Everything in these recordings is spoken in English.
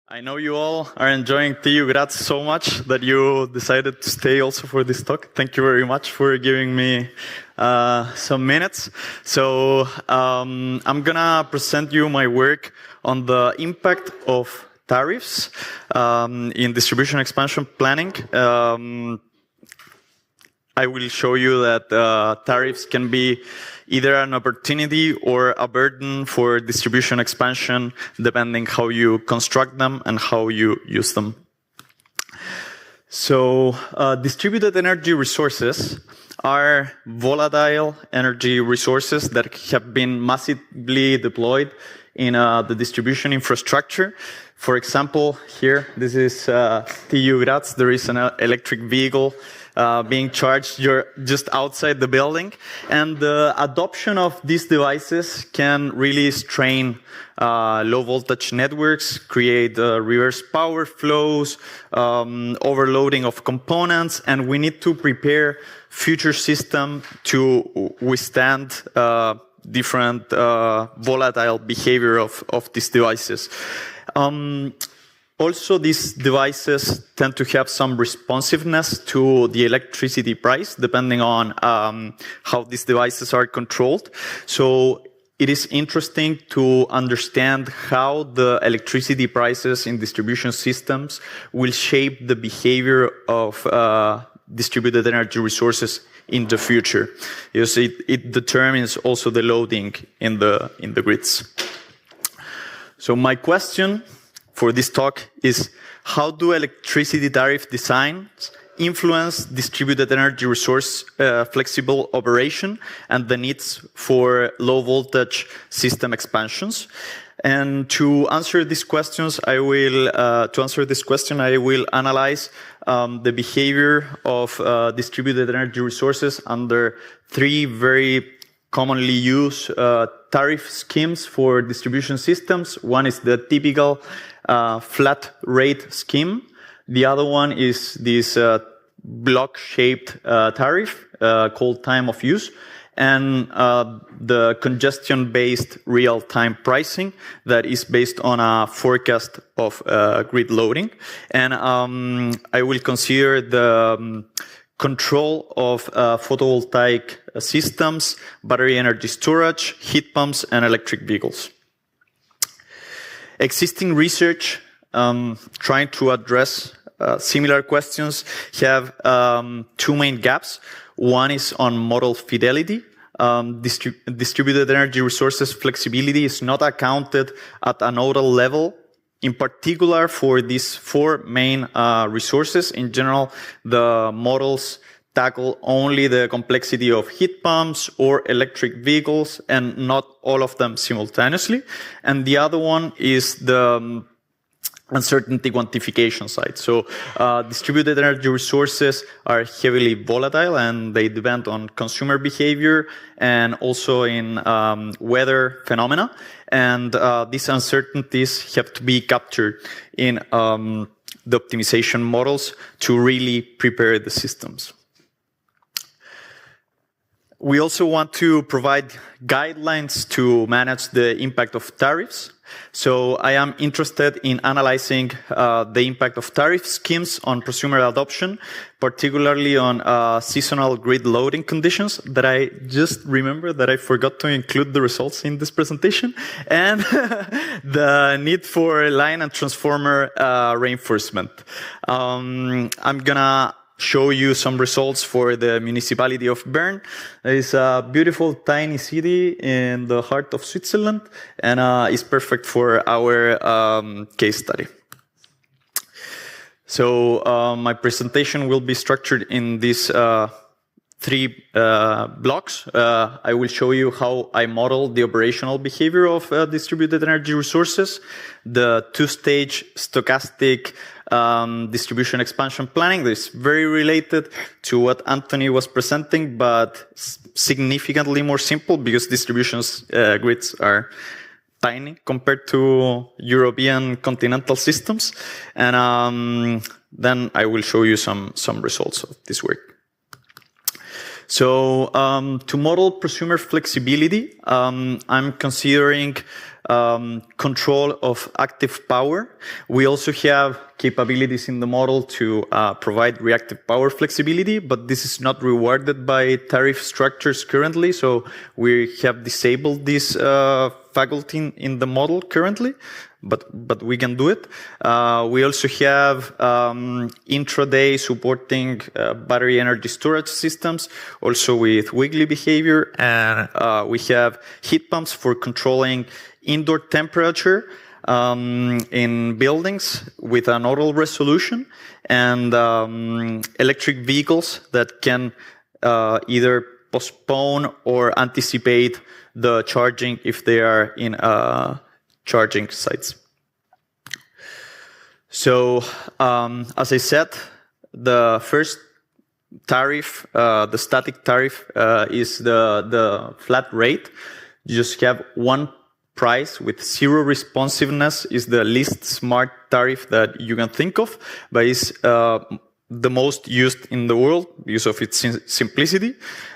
I know you all are enjoying IEE-TUGraz so much that you decided to stay also for this talk. Thank you very much for giving me some minutes. So I'm gonna present you my work on the impact of tariffs in distribution expansion planning. I will show you that tariffs can be either an opportunity or a burden for distribution expansion, depending how you construct them and how you use them. So distributed energy resources are volatile energy resources that have been massively deployed in the distribution infrastructure. For example, here, this is IEE-TUGraz. There is an electric vehicle being charged just outside the building. And the adoption of these devices can really strain low voltage networks, create reverse power flows, overloading of components, and we need to prepare future system to withstand different volatile behavior of these devices. Also, these devices tend to have some responsiveness to the electricity price, depending on how these devices are controlled. So it is interesting to understand how the electricity prices in distribution systems will shape the behavior of distributed energy resources in the future. You see, it determines also the loading in the grids. So my question for this talk is, how do electricity tariff designs influence distributed energy resource flexible operation and the needs for low voltage system expansions? And to answer these questions, I will analyze the behavior of distributed energy resources under three very commonly used tariff schemes for distribution systems. One is the typical flat rate scheme. The other one is this block-shaped tariff called time of use, and the congestion-based real-time pricing that is based on a forecast of grid loading. And I will consider the control of photovoltaic systems, battery energy storage, heat pumps, and electric vehicles. Existing research trying to address similar questions have two main gaps. One is on model fidelity. Distributed energy resources flexibility is not accounted at a nodal level, in particular for these four main resources. In general, the models tackle only the complexity of heat pumps or electric vehicles and not all of them simultaneously. And the other one is the uncertainty quantification side. So distributed energy resources are heavily volatile and they depend on consumer behavior and also in weather phenomena. And these uncertainties have to be captured in the optimization models to really prepare the systems. We also want to provide guidelines to manage the impact of tariffs. So I am interested in analyzing the impact of tariff schemes on prosumer adoption, particularly on seasonal grid loading conditions that I just remembered that I forgot to include the results in this presentation, and the need for line and transformer reinforcement. I'm gonna show you some results for the municipality of Bern. It's a beautiful tiny city in the heart of Switzerland and is perfect for our case study. So my presentation will be structured in these three blocks. I will show you how I model the operational behavior of distributed energy resources, the two-stage stochastic distribution expansion planning that is very related to what Anthony was presenting, but significantly more simple because distribution grids are tiny compared to European continental systems. And then I will show you some results of this work. So to model prosumer flexibility, I'm considering control of active power. We also have capabilities in the model to provide reactive power flexibility, but this is not rewarded by tariff structures currently. So we have disabled this faculty in the model currently, but we can do it. We also have intraday supporting battery energy storage systems, also with wiggly behavior, and we have heat pumps for controlling indoor temperature in buildings with an auto resolution, and electric vehicles that can either postpone or anticipate the charging if they are in charging sites. So, as I said, the first tariff, the static tariff, is the flat rate. You just have one price with zero responsiveness. Is the least smart tariff that you can think of, but is the most used in the world because of its simplicity.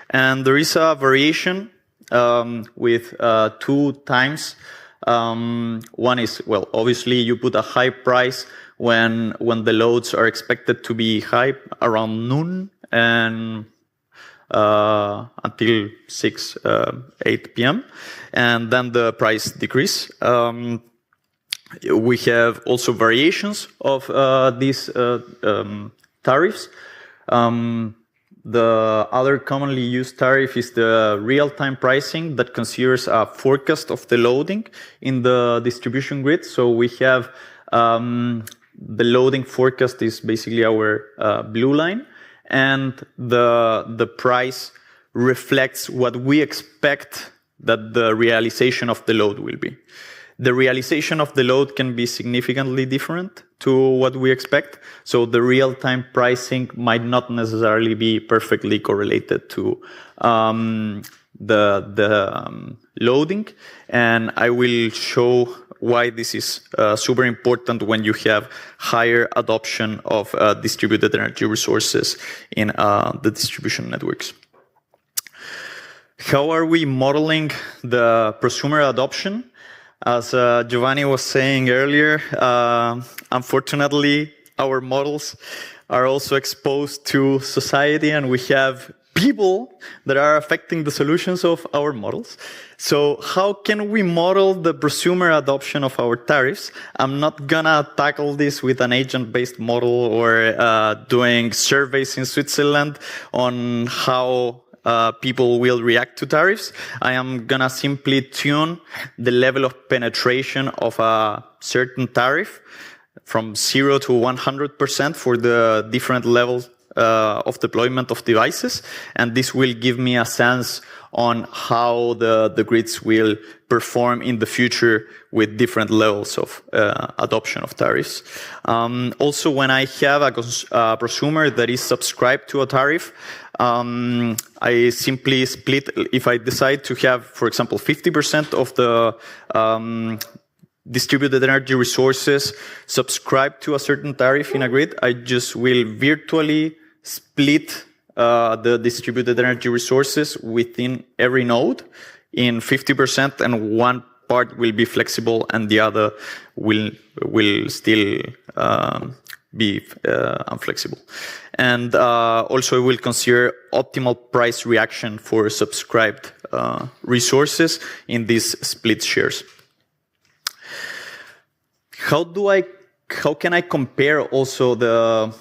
And there is a variation with 2 times. One is, well, obviously you put a high price when the loads are expected to be high around noon and until 6, 8 p.m. And then the price decrease. We have also variations of these tariffs. The other commonly used tariff is the real-time pricing that considers a forecast of the loading in the distribution grid. So we have the loading forecast is basically our blue line, and the price reflects what we expect that the realization of the load will be. The realization of the load can be significantly different to what we expect. So the real-time pricing might not necessarily be perfectly correlated to the loading. And I will show why this is super important when you have higher adoption of distributed energy resources in the distribution networks. How are we modeling the prosumer adoption? As Giovanni was saying earlier, unfortunately, our models are also exposed to society, and we have people that are affecting the solutions of our models. So how can we model the prosumer adoption of our tariffs? I'm not gonna tackle this with an agent-based model or doing surveys in Switzerland on how people will react to tariffs. I am gonna simply tune the level of penetration of a certain tariff from 0 to 100% for the different levels of deployment of devices. And this will give me a sense on how the grids will perform in the future with different levels of adoption of tariffs. Also, when I have a prosumer that is subscribed to a tariff, I simply split. If I decide to have, for example, 50% of the distributed energy resources subscribe to a certain tariff in a grid, I just will virtually split the distributed energy resources within every node in 50%, and one part will be flexible and the other will still be unflexible. And also I will consider optimal price reaction for subscribed resources in these split shares. How can I compare also the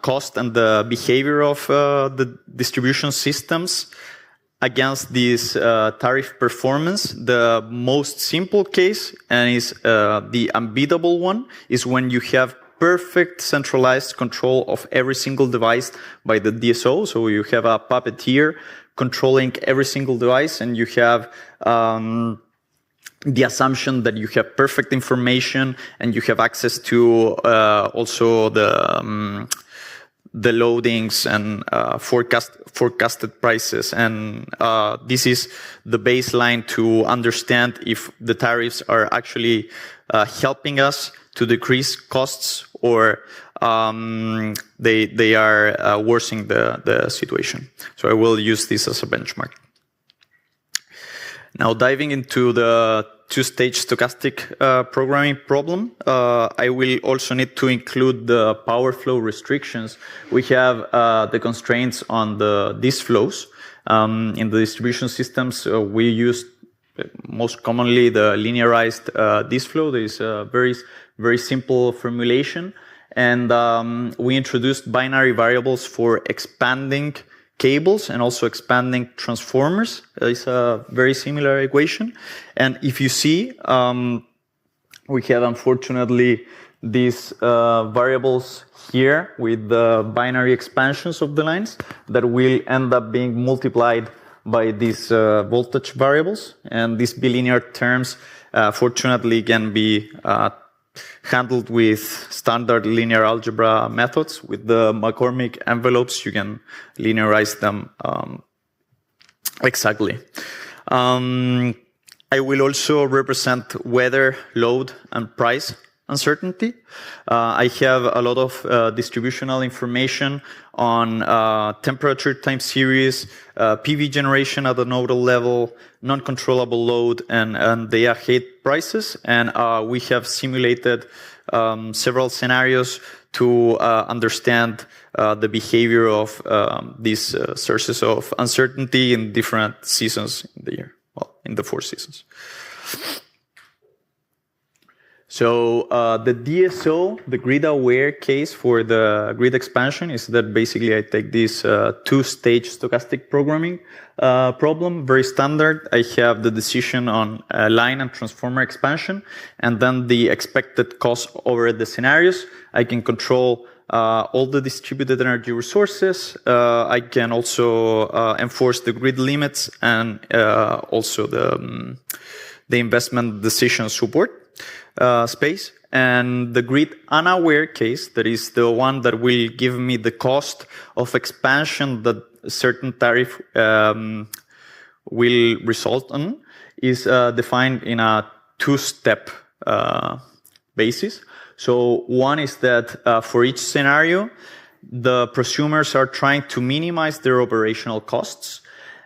cost and the behavior of the distribution systems against this tariff performance? The most simple case, and is the unbeatable one, is when you have perfect centralized control of every single device by the DSO. So you have a puppeteer controlling every single device, and you have the assumption that you have perfect information and you have access to also the loadings and forecasted prices. And this is the baseline to understand if the tariffs are actually helping us to decrease costs or they are worsening the situation. So I will use this as a benchmark. Now diving into the two-stage stochastic programming problem, I will also need to include the power flow restrictions. We have the constraints on these flows. In the distribution systems, we use most commonly the linearized this flow. There is a very simple formulation, and we introduced binary variables for expanding cables and also expanding transformers. It's a very similar equation. And if you see, we have unfortunately these variables here with the binary expansions of the lines that will end up being multiplied by these voltage variables. And these bilinear terms, fortunately, can be handled with standard linear algebra methods. With the McCormick envelopes, you can linearize them exactly. I will also represent weather, load, and price uncertainty. I have a lot of distributional information on temperature time series, PV generation at the nodal level, non-controllable load, and day-ahead prices. And we have simulated several scenarios to understand the behavior of these sources of uncertainty in different seasons in the year, well, in the 4 seasons. So the DSO, the grid-aware case for the grid expansion, is that basically I take this two-stage stochastic programming problem, very standard. I have the decision on line and transformer expansion, and then the expected cost over the scenarios. I can control all the distributed energy resources. I can also enforce the grid limits and also the investment decision support space. And the grid unaware case, that is the one that will give me the cost of expansion that a certain tariff will result in, is defined in a two-step basis. So one is that for each scenario, the prosumers are trying to minimize their operational costs,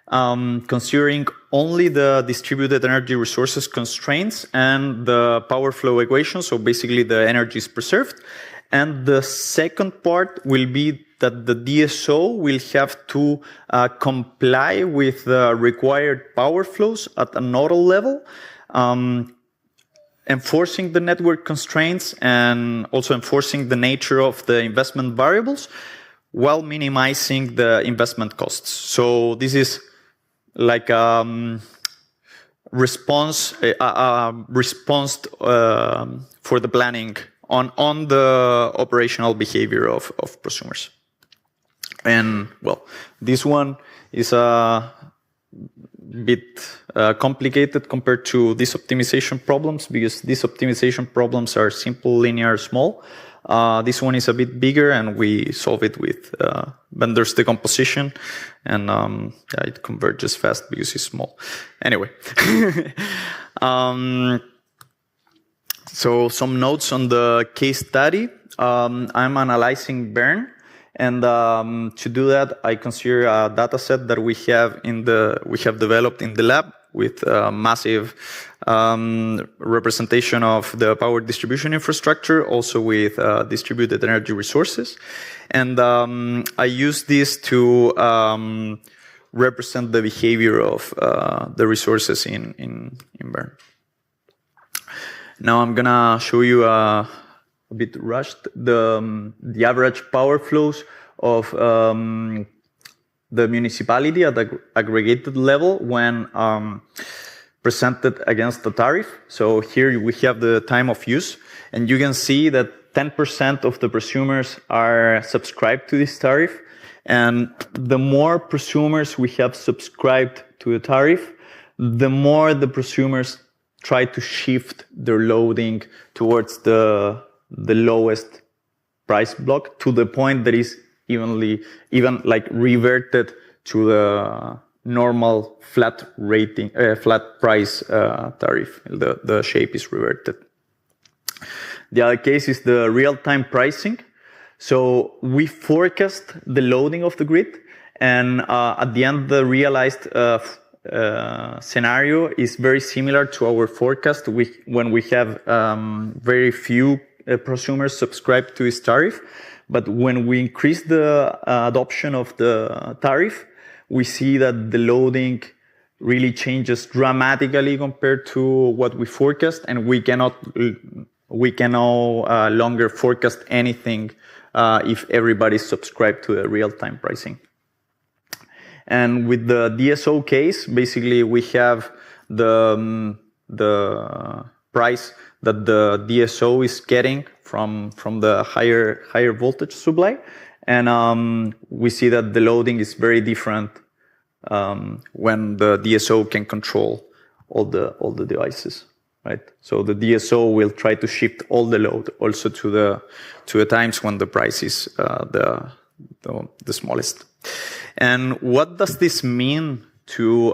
considering only the distributed energy resources constraints and the power flow equation. So basically the energy is preserved. And the second part will be that the DSO will have to comply with the required power flows at a nodal level, enforcing the network constraints and also enforcing the nature of the investment variables while minimizing the investment costs. So this is like response for the planning on the operational behavior of prosumers. And well, this one is a bit complicated compared to these optimization problems, because these optimization problems are simple, linear, small. This one is a bit bigger, and we solve it with Bender's decomposition, and yeah, it converges fast because it's small. Anyway, so some notes on the case study. I'm analyzing burn, and to do that, I consider a data set that we have developed in the lab with massive representation of the power distribution infrastructure, also with distributed energy resources. And I use this to represent the behavior of the resources in burn. Now I'm gonna show you a bit rushed the average power flows of the municipality at the aggregated level when presented against the tariff. So here we have the time of use, and you can see that 10% of the prosumers are subscribed to this tariff. And the more prosumers we have subscribed to the tariff, the more the prosumers try to shift their loading towards the lowest price block, to the point that is even like reverted to the normal flat price tariff. The shape is reverted. The other case is the real-time pricing. So we forecast the loading of the grid, and at the end, the realized scenario is very similar to our forecast when we have very few prosumers subscribed to this tariff. But when we increase the adoption of the tariff, we see that the loading really changes dramatically compared to what we forecast, and we can no longer forecast anything if everybody is subscribed to the real-time pricing. And with the DSO case, basically we have the price that the DSO is getting from the higher voltage supply, and we see that the loading is very different when the DSO can control all the devices, right? So the DSO will try to shift all the load also to the times when the price is the smallest. And what does this mean to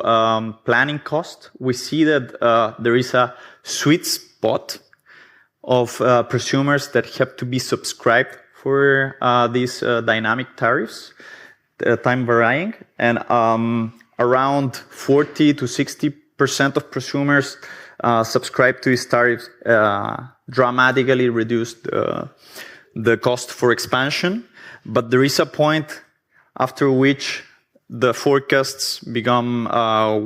planning cost? We see that there is a sweet spot of prosumers that have to be subscribed for these dynamic tariffs, time varying, and around 40 to 60% of prosumers subscribe to these tariffs dramatically reduce the cost for expansion. But there is a point after which the forecasts become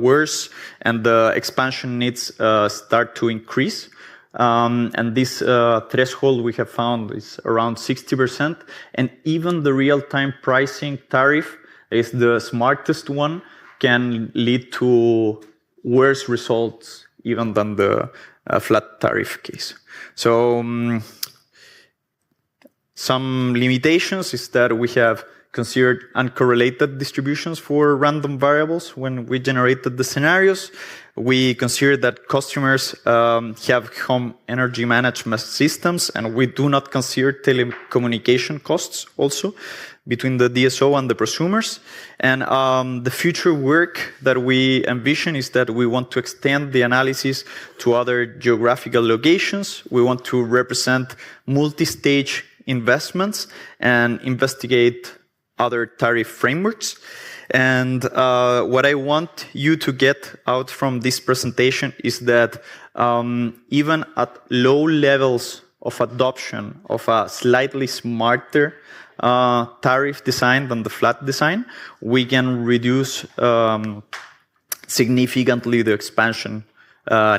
worse and the expansion needs start to increase. And this threshold we have found is around 60%. And even the real-time pricing tariff is the smartest one, can lead to worse results even than the flat tariff case. So some limitations is that we have considered uncorrelated distributions for random variables when we generated the scenarios. We consider that customers have home energy management systems, and we do not consider telecommunication costs also between the DSO and the prosumers. And the future work that we envision is that we want to extend the analysis to other geographical locations. We want to represent multi-stage investments and investigate other tariff frameworks. And what I want you to get out from this presentation is that even at low levels of adoption of a slightly smarter tariff design than the flat design, we can reduce significantly the expansion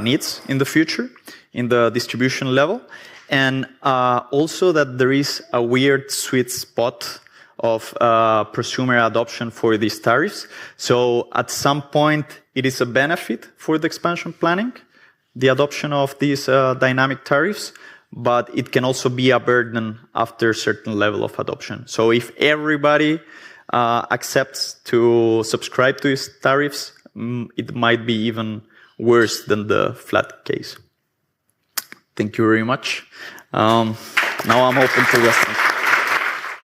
needs in the future in the distribution level. And also that there is a weird sweet spot of prosumer adoption for these tariffs. So at some point, it is a benefit for the expansion planning, the adoption of these dynamic tariffs, but it can also be a burden after a certain level of adoption. So if everybody accepts to subscribe to these tariffs, it might be even worse than the flat case. Thank you very much. Now I'm open to questions.